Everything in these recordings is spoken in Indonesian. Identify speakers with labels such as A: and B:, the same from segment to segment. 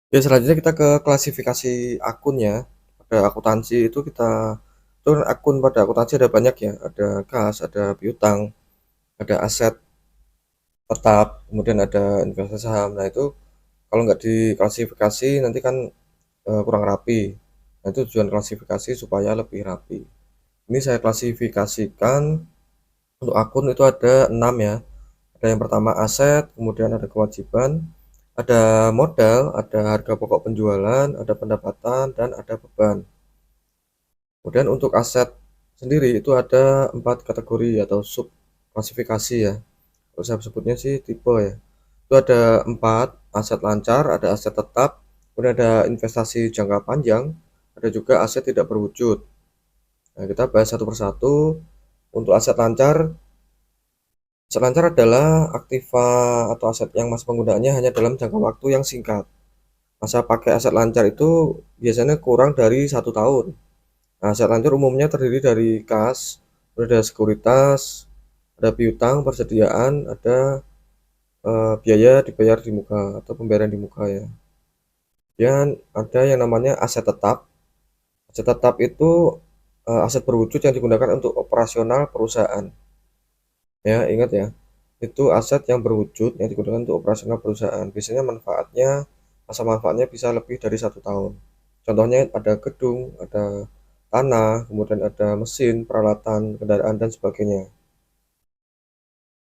A: Ya, selanjutnya kita ke klasifikasi akun ya. Pada akuntansi itu itu akun pada akuntansi ada banyak ya, ada kas, ada piutang, ada aset tetap, kemudian ada investasi saham. Nah, itu kalau nggak diklasifikasi nanti kan kurang rapi. Nah, itu tujuan klasifikasi supaya lebih rapi. Ini saya klasifikasikan untuk akun itu ada 6 ya. Ada yang pertama aset, kemudian ada kewajiban, ada modal, ada harga pokok penjualan, ada pendapatan, dan ada beban. Kemudian untuk aset sendiri itu ada 4 kategori atau sub klasifikasi ya. Kalau saya sebutnya sih tipe ya. Itu ada 4 aset lancar, ada aset tetap, kemudian ada investasi jangka panjang, ada juga aset tidak berwujud. Nah, kita bahas satu persatu. Untuk aset lancar adalah aktiva atau aset yang masa penggunaannya hanya dalam jangka waktu yang singkat. Masa pakai aset lancar itu biasanya kurang dari 1 tahun. Nah, aset lancar umumnya terdiri dari kas, ada sekuritas, ada piutang, persediaan, ada biaya dibayar di muka atau pembayaran di muka ya. Kemudian ada yang namanya aset tetap. Aset tetap itu aset berwujud yang digunakan untuk operasional perusahaan. Ya, ingat ya. Itu aset yang berwujud yang digunakan untuk operasional perusahaan. Biasanya masa manfaatnya bisa lebih dari 1 tahun. Contohnya ada gedung, ada tanah, kemudian ada mesin, peralatan, kendaraan, dan sebagainya.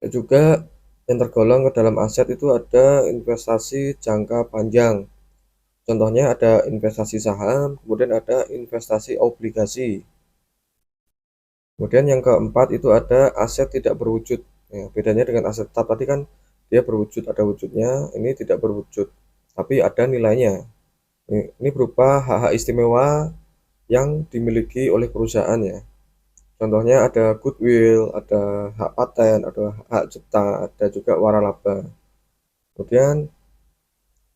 A: Dan juga yang tergolong ke dalam aset itu ada investasi jangka panjang. Contohnya ada investasi saham, kemudian ada investasi obligasi. Kemudian yang keempat itu ada aset tidak berwujud. Ya, bedanya dengan aset tetap tadi kan dia berwujud, ada wujudnya, ini tidak berwujud, tapi ada nilainya. Ini berupa hak-hak istimewa yang dimiliki oleh perusahaan ya. Contohnya ada goodwill, ada hak paten, ada hak cipta, ada juga waralaba. Kemudian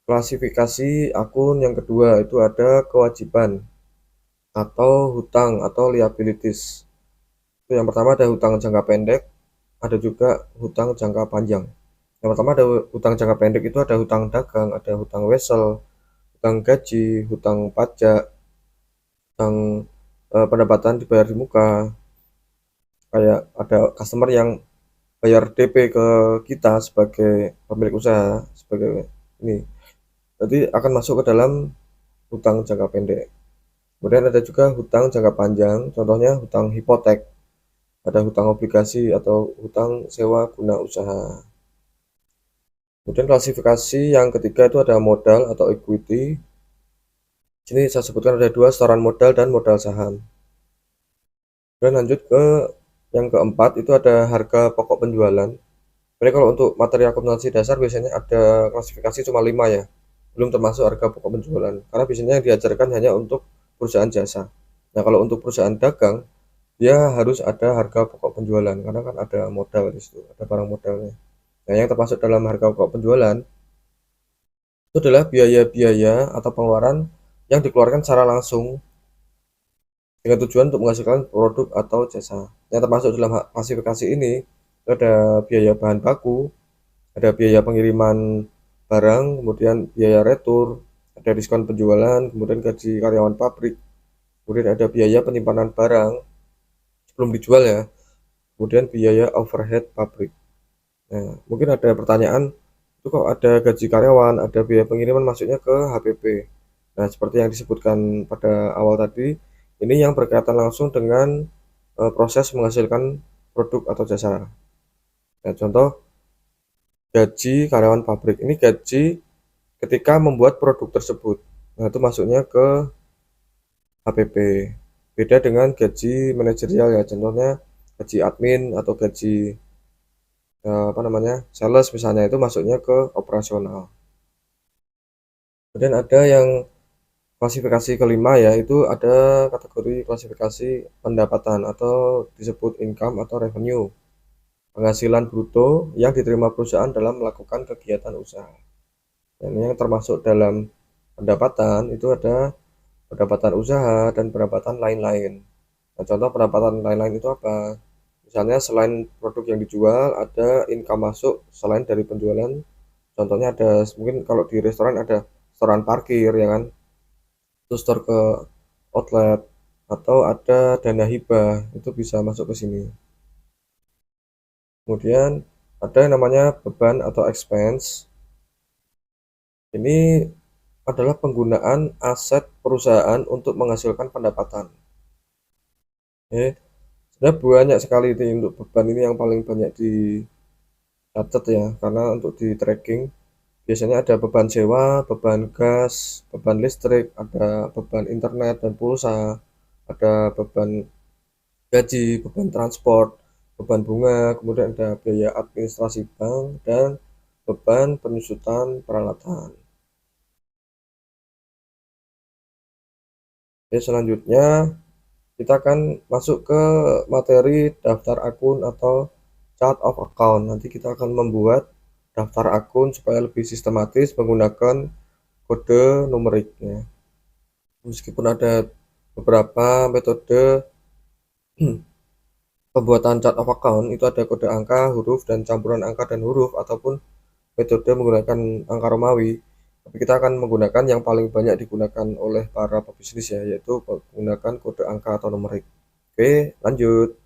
A: klasifikasi akun yang kedua itu ada kewajiban atau hutang atau liabilities. Itu yang pertama ada hutang jangka pendek, ada juga hutang jangka panjang. Yang pertama ada hutang jangka pendek itu ada hutang dagang, ada hutang wesel, hutang gaji, hutang pajak, hutang pendapatan dibayar di muka. Kayak ada customer yang bayar DP ke kita sebagai pemilik usaha, sebagai ini. Jadi akan masuk ke dalam hutang jangka pendek. Kemudian ada juga hutang jangka panjang, contohnya hutang hipotek, ada hutang obligasi atau hutang sewa guna usaha. Kemudian klasifikasi yang ketiga itu ada modal atau equity. Sini saya sebutkan ada dua, setoran modal dan modal saham. Dan lanjut ke yang keempat itu ada harga pokok penjualan. Jadi kalau untuk materi akuntansi dasar biasanya ada klasifikasi cuma 5 ya, belum termasuk harga pokok penjualan. Karena biasanya yang diajarkan hanya untuk perusahaan jasa. Nah, kalau untuk perusahaan dagang dia harus ada harga pokok penjualan karena kan ada modal di situ, ada barang modalnya. Nah, yang termasuk dalam harga pokok penjualan itu adalah biaya-biaya atau pengeluaran yang dikeluarkan secara langsung dengan tujuan untuk menghasilkan produk atau jasa. Yang termasuk dalam klasifikasi ini ada biaya bahan baku, ada biaya pengiriman barang, kemudian biaya retur, ada diskon penjualan, kemudian gaji karyawan pabrik, kemudian ada biaya penyimpanan barang sebelum dijual ya, kemudian biaya overhead pabrik. Nah, mungkin ada pertanyaan, itu kok ada gaji karyawan, ada biaya pengiriman masuknya ke HPP. Nah, seperti yang disebutkan pada awal tadi, ini yang berkaitan langsung dengan proses menghasilkan produk atau jasa. Nah, contoh gaji karyawan pabrik. Ini gaji ketika membuat produk tersebut. Nah, itu masuknya ke HPP. Beda dengan gaji manajerial ya, contohnya gaji admin atau gaji apa namanya sales misalnya itu masuknya ke operasional. Kemudian ada yang klasifikasi kelima ya, itu ada kategori klasifikasi pendapatan atau disebut income atau revenue, penghasilan bruto yang diterima perusahaan dalam melakukan kegiatan usaha. Dan yang termasuk dalam pendapatan itu ada pendapatan usaha dan pendapatan lain-lain. Nah, contoh pendapatan lain-lain itu apa? Misalnya selain produk yang dijual, ada income masuk selain dari penjualan. Contohnya ada mungkin kalau di restoran ada setoran parkir ya kan, terus store ke outlet, atau ada dana hibah itu bisa masuk ke sini. Kemudian ada yang namanya beban atau expense. Ini adalah penggunaan aset perusahaan untuk menghasilkan pendapatan. Sebenarnya banyak sekali ini untuk beban ini yang paling banyak dicatat ya, karena untuk di tracking biasanya ada beban sewa, beban gas, beban listrik, ada beban internet dan pulsa, ada beban gaji, beban transport, beban bunga, kemudian ada biaya administrasi bank, dan beban penyusutan peralatan. Oke, selanjutnya kita akan masuk ke materi daftar akun atau chart of account. Nanti kita akan membuat daftar akun supaya lebih sistematis menggunakan kode numeriknya. Meskipun ada beberapa metode pembuatan chart of account, itu ada kode angka, huruf, dan campuran angka dan huruf, ataupun metode menggunakan angka Romawi. Tapi kita akan menggunakan yang paling banyak digunakan oleh para pebisnis ya, yaitu menggunakan kode angka atau numerik. Oke, lanjut.